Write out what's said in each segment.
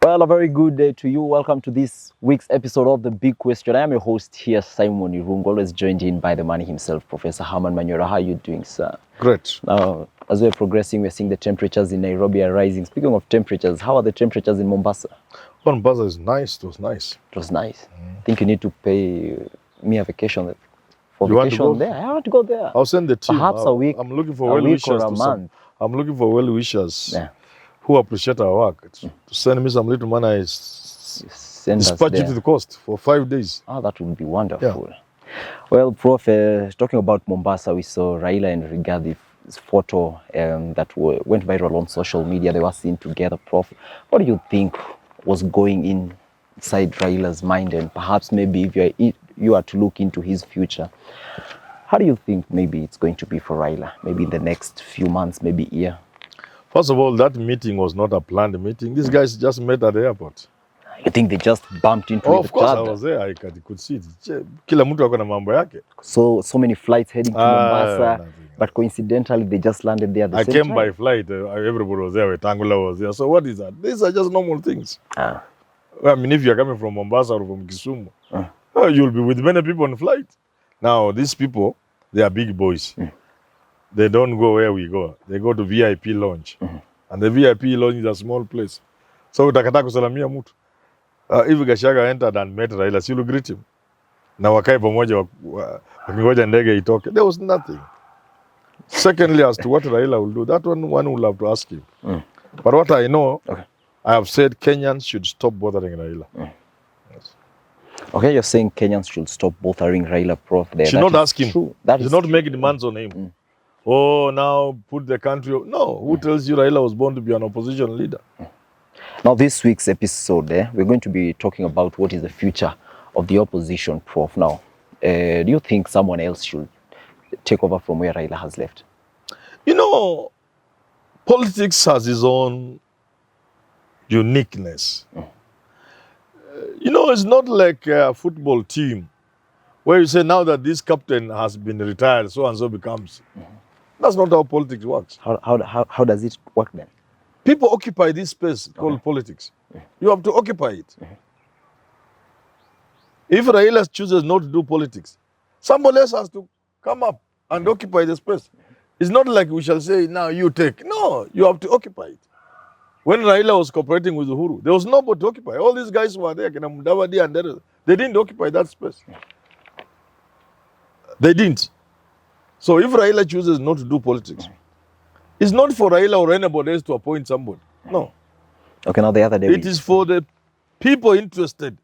Well, a very good day to you. Welcome to this week's episode of The Big Question. I am your host here, Simon Irungu, always joined in by the man himself, Professor Herman Manyora. How are you doing, sir? Great. Now, as we're progressing, we're seeing the temperatures in Nairobi are rising. Speaking of temperatures, how are the temperatures in Mombasa? Well, Mombasa is nice. It was nice. It was nice. I think you need to pay me a vacation for You want to vacation go? there. I want to go there. I'll send the team. Perhaps a week. I'm looking for a well week wishers or a to month. I'm looking for well wishers Yeah. who appreciate our work to send me some little money. Send us Dispatch there. it to the coast for 5 days. Oh, that would be wonderful. Yeah. Well, Prof, talking about Mombasa, we saw Raila and Rigath's photo that went viral on social media. They were seen together. Prof, what do you think was going inside Raila's mind? And perhaps maybe if you are to look into his future, how do you think maybe it's going to be for Raila? Maybe in the next few months, maybe year? First of all, that meeting was not a planned meeting. These guys just met at the airport. You think they just bumped into Oh, each of course, other? I was there. I could see it. Kila mtu ako na mambo yake. So many flights heading to Mombasa, nothing. but coincidentally they just landed there at the I same came time. by flight. Everybody was there. Tangula was there. So what is that? These are just normal things. Ah. I mean, if you're coming from Mombasa or from Kisumu, you'll be with many people on flight. Now, these people, they are big boys. They don't go where we go. They go to VIP lounge. And the VIP lounge is a small place. So, utakata kusalamia mtu. If Gashaga entered and met Raila, she will greet him. Na wakae pamoja wakingoja ndege itoke. There was nothing. Secondly, as to what Raila will do, that one will have to ask him. But what I know, I have said Kenyans should stop bothering Raila. Yes. Okay, you're saying Kenyans should stop bothering Raila, Prof. There. Should not ask him. True. That should is not true. make demands on him. Oh, now put the country. No, who tells you Raila was born to be an opposition leader? Now, this week's episode, we're going to be talking about what is the future of the opposition, Prof. Now, do you think someone else should take over from where Raila has left? You know, politics has its own uniqueness. You know, it's not like a football team where you say now that this captain has been retired, so and so becomes. That's not how politics works. How does it work then? People occupy this space called politics. You have to occupy it. If Raila chooses not to do politics, somebody else has to come up and occupy the space. It's not like we shall say, now you take. No, you have to occupy it. When Raila was cooperating with Uhuru, there was nobody to occupy. All these guys were there, and they didn't occupy that space. They didn't. So if Raila chooses not to do politics, it's not for Raila or anybody else to appoint somebody. No. Okay, now the other day... It is for the people interested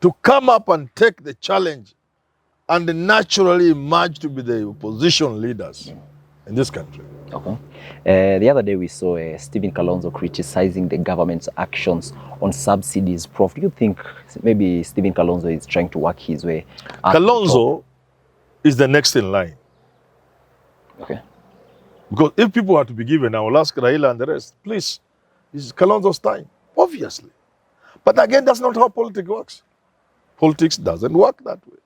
to come up and take the challenge and naturally emerge to be the opposition leaders in this country. Okay. The other day we saw Stephen Kalonzo criticizing the government's actions on subsidies. Prof, do you think maybe Stephen Kalonzo is trying to work his way up? Kalonzo is the next in line. Okay. Because if people are to be given, I will ask Raila and the rest, please, it's Kalonzo's time, obviously. But again, that's not how politics works. Politics doesn't work that way.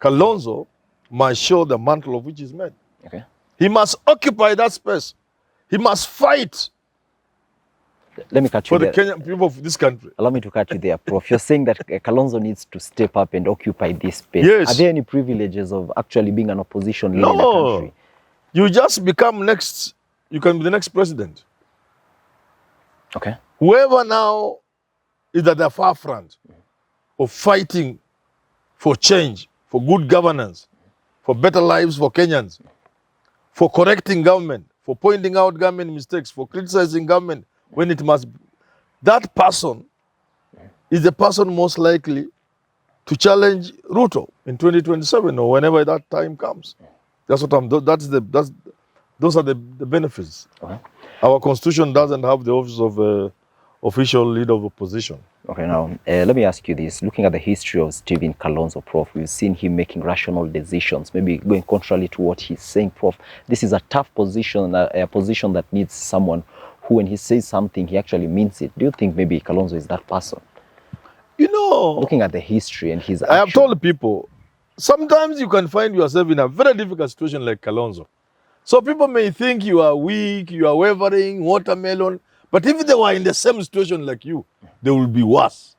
Kalonzo must show the mantle of which he's made. Okay. He must occupy that space. He must fight. Let me cut you for there. The Kenyan people of this country. Allow me to cut you there, Prof. You're saying that Kalonzo needs to step up and occupy this space. Yes. Are there any privileges of actually being an opposition leader in the country? You just become next, you can be the next president. Okay. Whoever now is at the far front of fighting for change, for good governance, for better lives for Kenyans, for correcting government, for pointing out government mistakes, for criticizing government when it must be. That person is the person most likely to challenge Ruto in 2027 or whenever that time comes. That's what those are the benefits. Okay. Our constitution doesn't have the office of official leader of opposition. Okay, now let me ask you this. Looking at the history of Stephen Kalonzo, Prof, we've seen him making rational decisions, maybe going contrary to what he's saying, Prof. This is a tough position, a position that needs someone who, when he says something, he actually means it. Do you think maybe Kalonzo is that person? You know, looking at the history and his I have told people, sometimes you can find yourself in a very difficult situation like Kalonzo. So people may think you are weak, you are wavering, watermelon, But if they were in the same situation like you, they will be worse.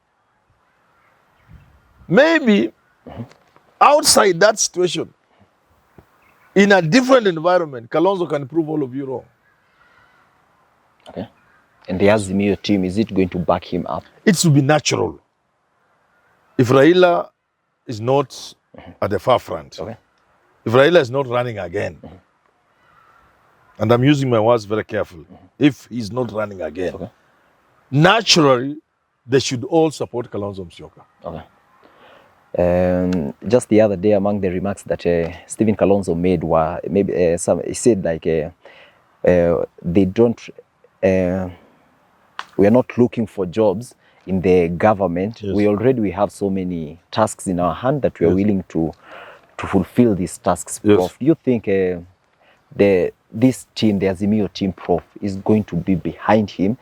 Maybe outside that situation, in a different environment, Kalonzo can prove all of you wrong. Okay. And the Azimio team, is it going to back him up? It should be natural. If Raila is not at the far front, Okay. if Raila is not running again, and I'm using my words very carefully, if he's not running again, Okay. naturally, they should all support Kalonzo Musyoka. Okay. Just the other day, among the remarks that Stephen Kalonzo made were maybe he said like they don't, we are not looking for jobs in the government. Yes. We have so many tasks in our hand that we are willing to fulfill these tasks. Yes. Prof, do you think this team, the Azimio team, Prof, is going to be behind him,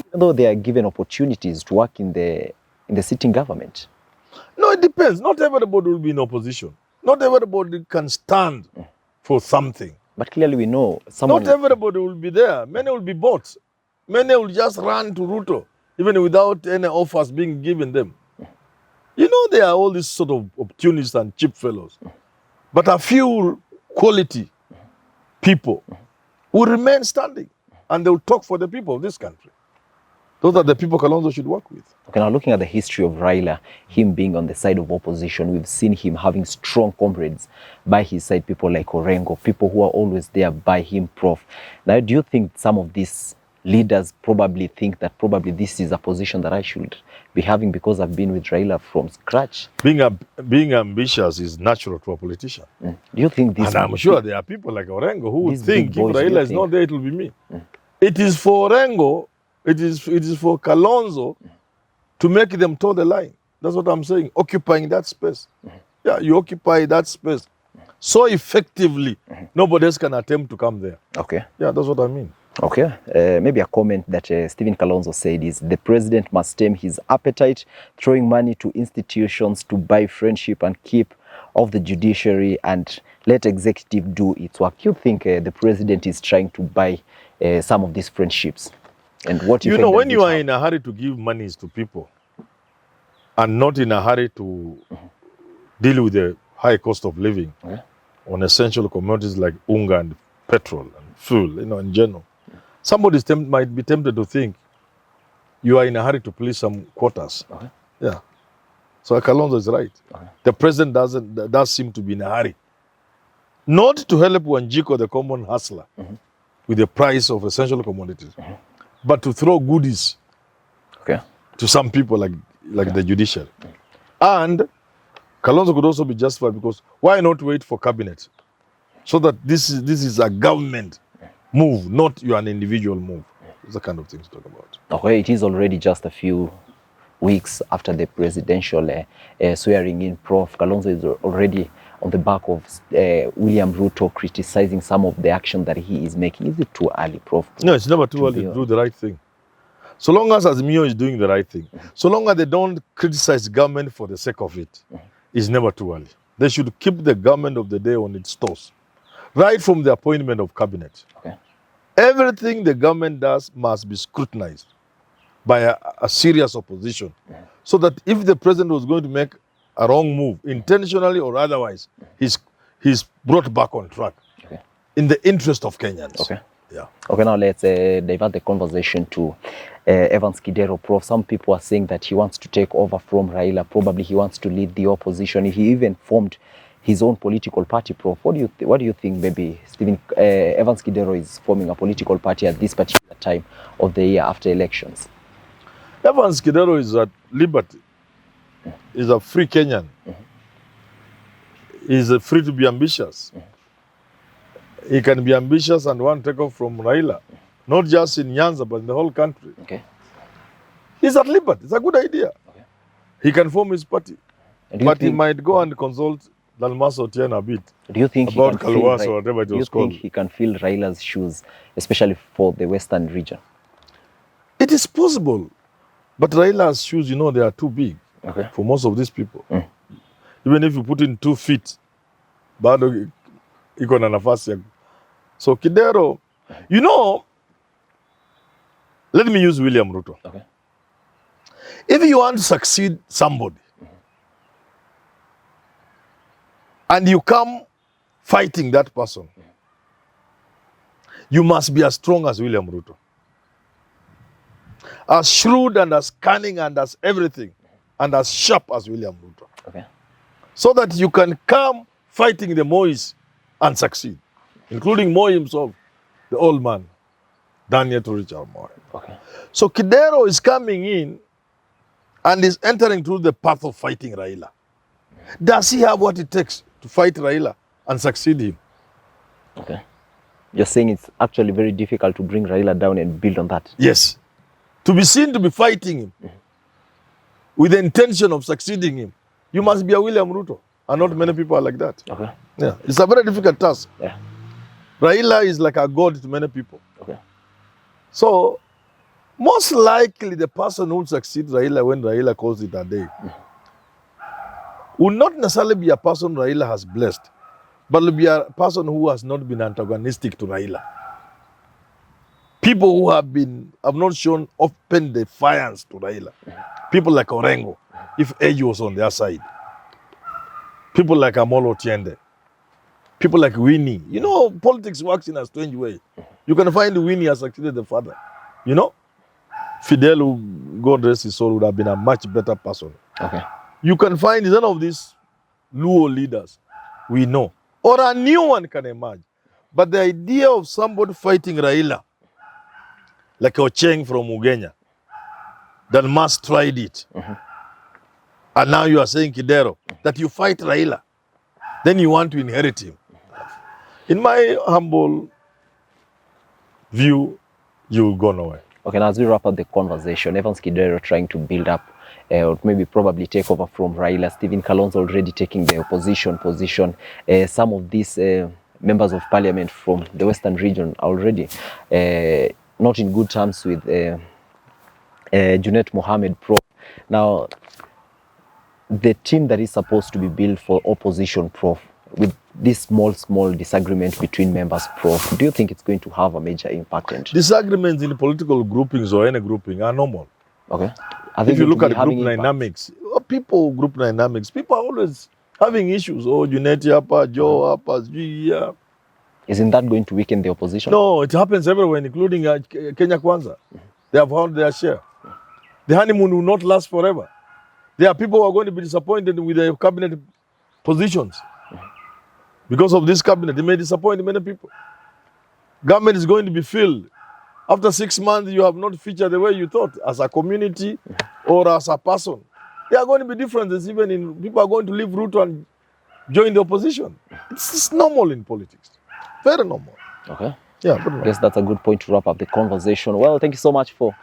even though they are given opportunities to work in the sitting government? No, it depends. Not everybody will be in opposition. Not everybody can stand for something. But clearly we know someone... Not everybody will be there. Many will be bought. Many will just run to Ruto, even without any offers being given them. You know, there are all these sort of opportunists and cheap fellows. But a few quality people will remain standing, and they will talk for the people of this country. Those are the people Kalonzo should work with. Okay, now looking at the history of Raila, him being on the side of opposition, we've seen him having strong comrades by his side, people like Orengo, people who are always there by him, Prof. Now, do you think some of these leaders probably think that probably this is a position that I should be having because I've been with Raila from scratch? Being ambitious is natural to a politician. Do you think this... And I'm sure there are people like Orengo who would think if boys, Raila is not there, it will be me. It is for Orengo, it is for Kalonzo to make them toe the line. That's what I'm saying, occupying that space. Yeah, you occupy that space so effectively, nobody else can attempt to come there. Okay. Yeah, that's what I mean. Okay, maybe a comment that Stephen Kalonzo said is the president must tame his appetite, throwing money to institutions to buy friendship and keep off the judiciary and let executive do its work. You think the president is trying to buy some of these friendships? And what you know, when you are in a hurry to give monies to people and not in a hurry to deal with the high cost of living on essential commodities like unga and petrol and fuel, you know, in general, somebody might be tempted to think you are in a hurry to please some quotas. Yeah. So Kalonzo is right. The president does seem to be in a hurry. Not to help Wanjiko, the common hustler, with the price of essential commodities, but to throw goodies to some people like the judiciary. And Kalonzo could also be justified because why not wait for cabinet? So that this is a government move, not an individual move. It's the kind of thing to talk about. Okay, it is already just a few weeks after the presidential swearing in, Prof. Kalonzo is already on the back of William Ruto criticizing some of the action that he is making. Is it too early, Prof? No, it's never too early to do the right thing. So long as Azimio is doing the right thing, so long as they don't criticize government for the sake of it, it's never too early. They should keep the government of the day on its toes, right from the appointment of cabinet. Everything the government does must be scrutinized by a serious opposition, so that if the president was going to make a wrong move, intentionally or otherwise, he's brought back on track in the interest of Kenyans. Okay, now let's divert the conversation to Evans Kidero, Prof. Some people are saying that he wants to take over from Raila. Probably he wants to lead the opposition. He even formed his own political party, Prof. What do you think maybe Evans Kidero is forming a political party at this particular time of the year after elections? Evans Kidero is at liberty. He's a free Kenyan. He's free to be ambitious. He can be ambitious and want to take off from Raila, not just in Nyanza, but in the whole country. He's at liberty. It's a good idea. He can form his party. But he might go and consult Dalmas Otieno a bit. Do you think about Kalonzo or whatever it was called? Do you think he can fill Raila's shoes, especially for the Western region? It is possible. But Raila's shoes, you know, they are too big for most of these people. Even if you put in 2 feet, bado iko na nafasi. So Kidero, you know, Let me use William Ruto. Okay. If you want to succeed somebody, and you come fighting that person, you must be as strong as William Ruto. As shrewd and as cunning and as everything, and as sharp as William Ruto. Okay. So that you can come fighting the Mois and succeed, including Moi himself, the old man, Daniel to Richard Moi. Okay. So Kidero is coming in and is entering through the path of fighting Raila. Does he have what it takes to fight Raila and succeed him? Okay. You're saying it's actually very difficult to bring Raila down and build on that? Yes. To be seen to be fighting him with the intention of succeeding him, you must be a William Ruto. And not many people are like that. Okay. Yeah. It's a very difficult task. Yeah. Raila is like a god to many people. Okay. So, most likely the person who will succeed Raila when Raila calls it a day will not necessarily be a person Raila has blessed, but will be a person who has not been antagonistic to Raila. People who have not shown open defiance to Raila. People like Orengo, if Eji was on their side. People like Amolo Tiende. People like Winnie. You know, politics works in a strange way. You can find Winnie has succeeded the father. You know? Fidel, who God rest his soul, would have been a much better person. Okay. You can find none of these Luo leaders we know. Or a new one can emerge. But the idea of somebody fighting Raila, like Ocheng from Ugenya, that must tried it. And now you are saying, Kidero, that you fight Raila, then you want to inherit him. In my humble view, you will go nowhere. Okay, now as we wrap up the conversation, Evans Kidero trying to build up or maybe probably take over from Raila, Stephen Kalonzo already taking the opposition position. Some of these members of parliament from the Western region are already not in good terms with Junet Mohammed Prof. Now, the team that is supposed to be built for opposition, Prof, with this small disagreement between members, Prof, do you think it's going to have a major impact? And disagreements in political groupings or any grouping are normal. Okay. If you look at group dynamics, people are always having issues. Oh, Junet hapa, Joe hapa, G. Isn't that going to weaken the opposition? No, it happens everywhere, including Kenya Kwanza. They have found their share. The honeymoon will not last forever. There are people who are going to be disappointed with their cabinet positions. Because of this cabinet, it may disappoint many people. Government is going to be filled. After 6 months, you have not featured the way you thought, as a community or as a person. There are going to be differences, even in people are going to leave Ruto and join the opposition. It's normal in politics. Very normal. Okay. Yeah, very normal. I guess that's a good point to wrap up the conversation. Well, thank you so much for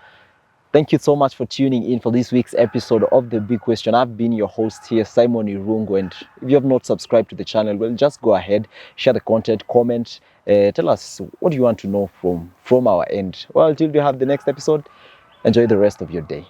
tuning in for this week's episode of The Big Question. I've been your host here, Simon Irungu, and if you have not subscribed to the channel, well, just go ahead, share the content, comment, tell us what you want to know from our end. Well, till we have the next episode, enjoy the rest of your day.